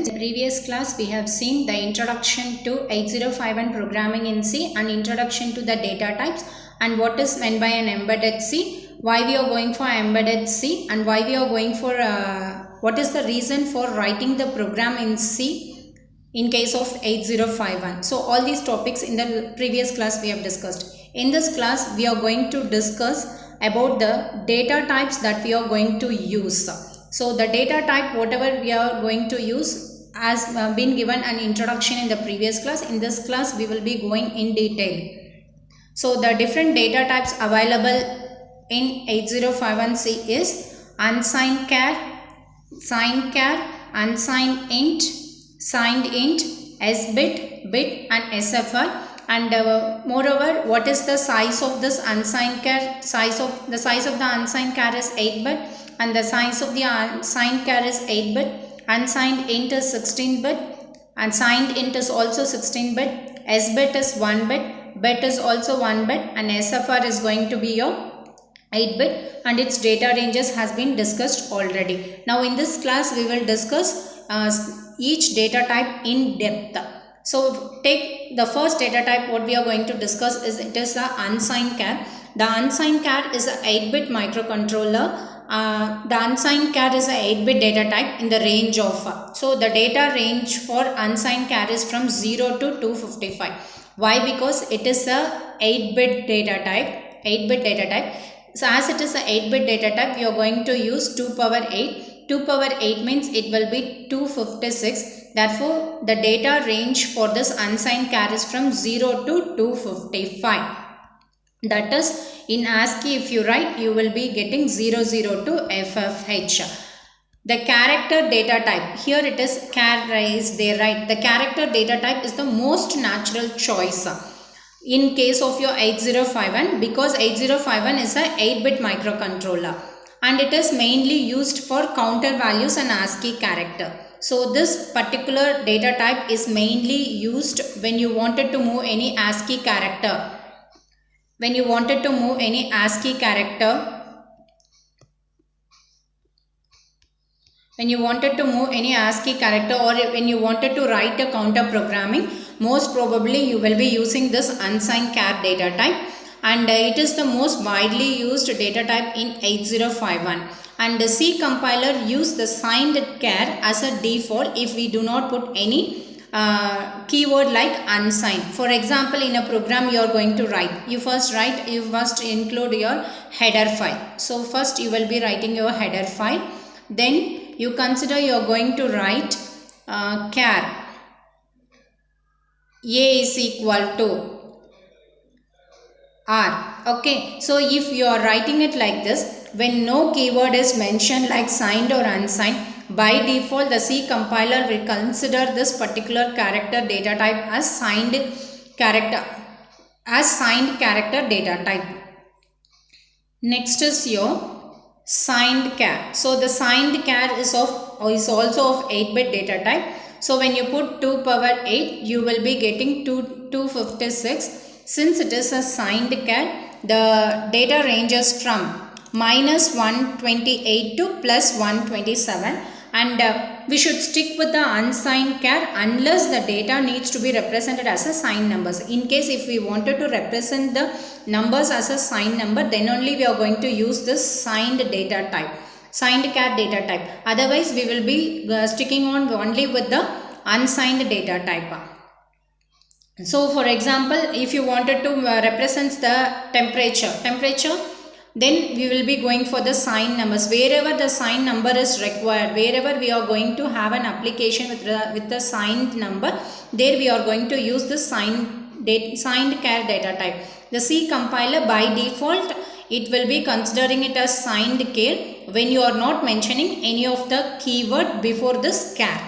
In the previous class, we have seen the introduction to 8051 programming in C and introduction to the data types and what is meant by an embedded C, why we are going for embedded C and why we are going for what is the reason for writing the program in C in case of 8051. So all these topics in the previous class we have discussed. In this class, we are going to discuss about the data types that we are going to use. So the data type, whatever we are going to use, has been given an introduction in the previous class. In this class, we will be going in detail. So the different data types available in 8051C is unsigned char, signed char, unsigned int, signed int, S-bit, bit and SFR. And moreover, what is the size of this unsigned char? The size of the unsigned char is 8-bit and the size of the signed char is 8-bit. Unsigned int is 16-bit and signed int is also 16-bit. S-bit is 1-bit, bit is also 1-bit and SFR is going to be your 8-bit and its data ranges has been discussed already. Now in this class we will discuss each data type in depth. So take the first data type. What we are going to discuss is it is the unsigned char. The unsigned char is a 8-bit microcontroller. The unsigned char is a 8-bit data type in the range of, so the data range for unsigned char is from 0 to 255. Why? Because it is a 8-bit data type, 8-bit data type. So as it is a 8-bit data type, we are going to use 2 power 8. 2 power 8 means it will be 256. Therefore, the data range for this unsigned char is from 0 to 255. That is, in ASCII if you write, you will be getting 00 to FFH. The character data type, here it is char is there, right? The character data type is the most natural choice in case of your 8051 because 8051 is a 8-bit microcontroller and it is mainly used for counter values and ASCII character. So this particular data type is mainly used when you wanted to move any ASCII character. When you wanted to move any ASCII character, or when you wanted to write a counter programming, most probably you will be using this unsigned char data type and it is the most widely used data type in 8051. And the C compiler use the signed char as a default if we do not put any keyword like unsigned. For example, in a program you are going to write, you must include your header file. So first you will be writing your header file, then you consider you are going to write char A is equal to R. Okay, so if you are writing it like this, when no keyword is mentioned like signed or unsigned, by default the C compiler will consider this particular character data type as signed character data type. Next is your signed char. So the signed char is also of 8-bit data type. So when you put 2 power 8, you will be getting 256. Since it is a signed char, the data ranges from minus 128 to plus 127 and we should stick with the unsigned char unless the data needs to be represented as a signed numbers. In case if we wanted to represent the numbers as a signed number, then only we are going to use this signed data type, signed char data type. Otherwise, we will be sticking on only with the unsigned data type. So for example, if you wanted to represent the temperature, then we will be going for the signed numbers. Wherever the signed number is required, wherever we are going to have an application with the signed number, there we are going to use the signed char data type. The C compiler by default, it will be considering it as signed char when you are not mentioning any of the keyword before this char.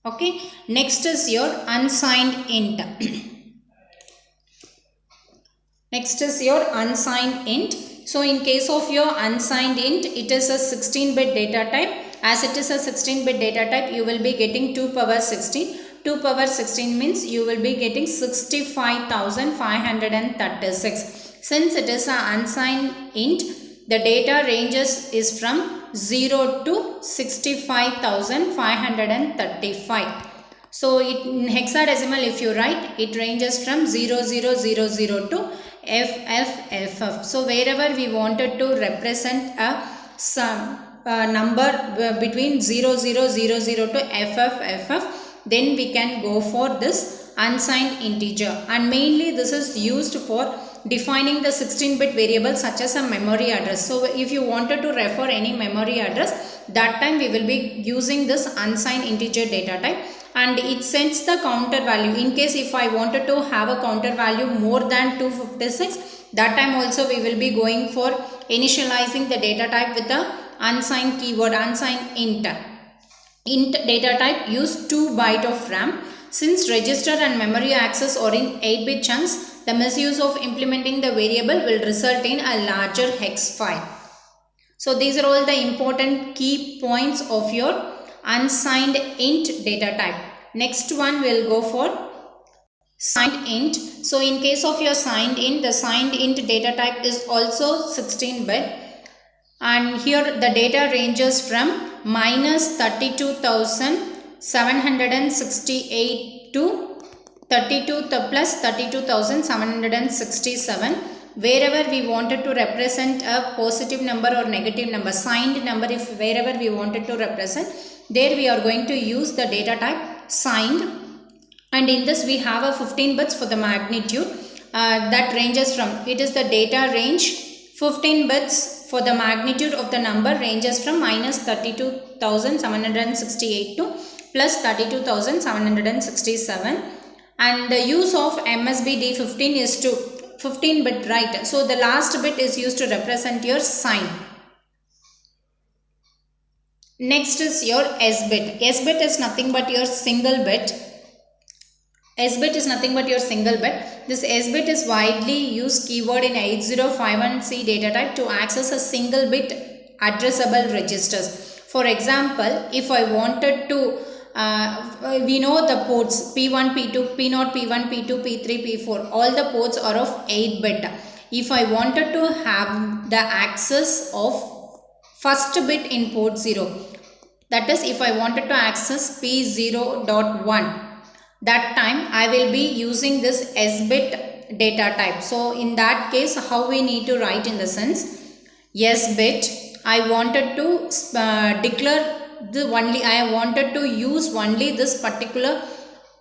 Okay, next is your unsigned int. Next is your unsigned int. So in case of your unsigned int, it is a 16-bit data type. As it is a 16-bit data type, you will be getting 2 power 16. 2 power 16 means you will be getting 65,536. Since it is an unsigned int, the data ranges is from 0 to 65,535. So in hexadecimal if you write, it ranges from 0000 to FFFF. So wherever we wanted to represent a number between 0000 to FFFF, then we can go for this unsigned integer, and mainly this is used for defining the 16-bit variable such as a memory address. So if you wanted to refer any memory address, that time we will be using this unsigned integer data type, and it sends the counter value. In case if I wanted to have a counter value more than 256, that time also we will be going for initializing the data type with the unsigned keyword, unsigned int. Int data type use 2 byte of RAM. Since register and memory access are in 8-bit chunks, the misuse of implementing the variable will result in a larger hex file. So these are all the important key points of your unsigned int data type. Next one will go for signed int. So in case of your signed int, the signed int data type is also 16-bit, and here the data ranges from minus 32,768 to 32 plus 32,767. Wherever we wanted to represent a positive number or negative number, signed number, if wherever we wanted to represent, there we are going to use the data type signed, and in this we have a 15 bits for the magnitude that ranges from, it is the data range 15 bits for the magnitude of the number ranges from minus 32,768 to plus 32,767, and the use of MSB D15 is to 15 bit, right? So the last bit is used to represent your sign. Next is your S bit. S bit is nothing but your single bit. S bit is nothing but your single bit. This S bit is widely used keyword in 8051C data type to access a single bit addressable registers. For example, if I wanted to we know the ports P1, P2, P0, P1, P2, P3, P4. All the ports are of 8-bit. If I wanted to have the access of first bit in port 0, that is if I wanted to access P0.1, that time I will be using this S-bit data type. So in that case, how we need to write in the sense, S-bit, I wanted to declare I wanted to use only this particular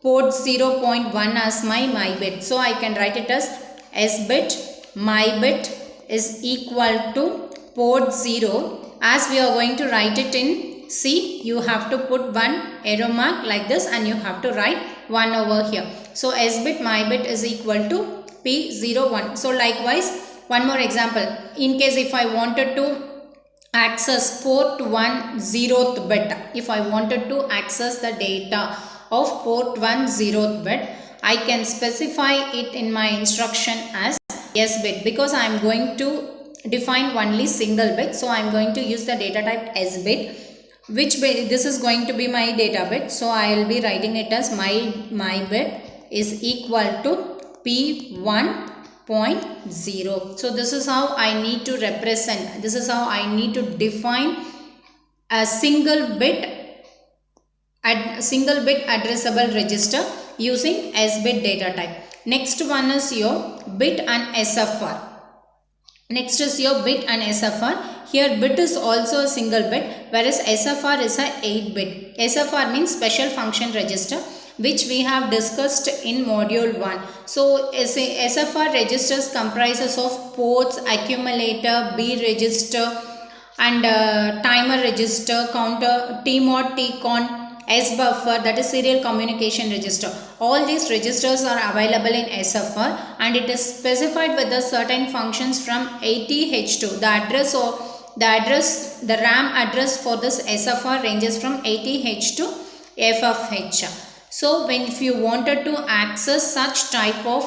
port 0.1 as my bit. So I can write it as S bit, my bit is equal to port 0. As we are going to write it in C, you have to put one arrow mark like this and you have to write 1 over here. So S bit, my bit is equal to P01. So likewise, one more example. In case if I wanted to access port 1 0th bit, if I wanted to access the data of port 1 0th bit, I can specify it in my instruction as S bit, because I am going to define only single bit. So I am going to use the data type S bit, which this is going to be my data bit. So I will be writing it as my bit is equal to P1.0. So this is how I need to represent, this is how I need to define a single bit addressable register using S bit data type. Next one is your bit and SFR. Next is your bit and SFR. Here bit is also a single bit, whereas SFR is a 8-bit. SFR means special function register, which we have discussed in module 1. So SFR registers comprises of ports, accumulator, B register and timer register, counter, TMOD, TCON, S buffer, that is serial communication register. All these registers are available in SFR, and it is specified with the certain functions from ATH2. The RAM address for this SFR ranges from ATH to FFH. So if you wanted to access such type of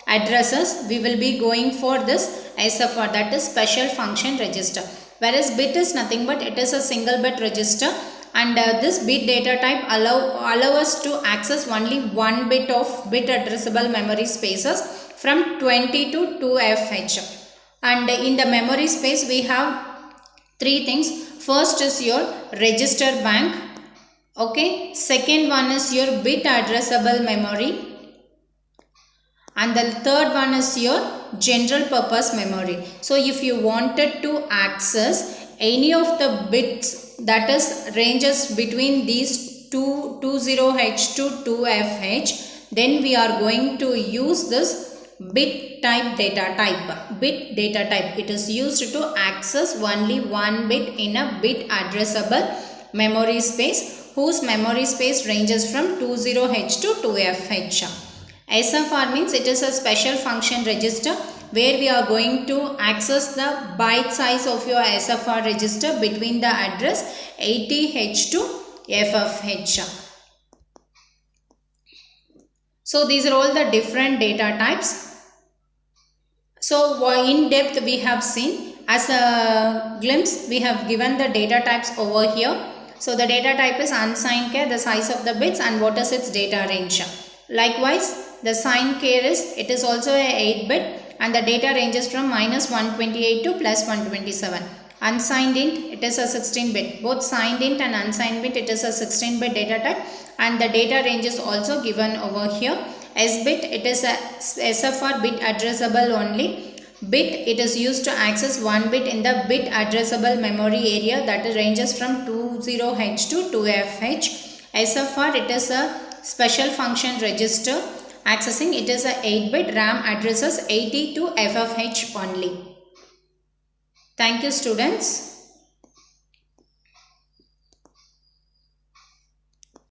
addresses, we will be going for this SFR, that is special function register. Whereas bit is nothing but it is a single bit register, and this bit data type allow us to access only 1 bit of bit addressable memory spaces from 20 to 2FH. And in the memory space we have Three things. First is your register bank. Okay. Second one is your bit addressable memory. And the third one is your general purpose memory. So if you wanted to access any of the bits that is ranges between these 20H to 2FH, then we are going to use this bit type data type. Bit data type. It is used to access only one bit in a bit addressable memory space, whose memory space ranges from 20H to 2FH. SFR means it is a special function register where we are going to access the byte size of your SFR register between the address 80H to FFH. So these are all the different data types. So in depth we have seen, as a glimpse we have given the data types over here. So the data type is unsigned char, the size of the bits, and what is its data range. Likewise, the signed char it is also a 8-bit and the data ranges from -128 to +127. Unsigned int, it is a 16-bit. Both signed int and unsigned bit, it is a 16-bit data type, and the data range is also given over here. S-bit, it is a SFR bit addressable only. Bit, it is used to access one bit in the bit addressable memory area that ranges from 20H to 2FH. SFR, it is a special function register accessing, it is a 8-bit. RAM addresses 80 to FFH only. Thank you, students.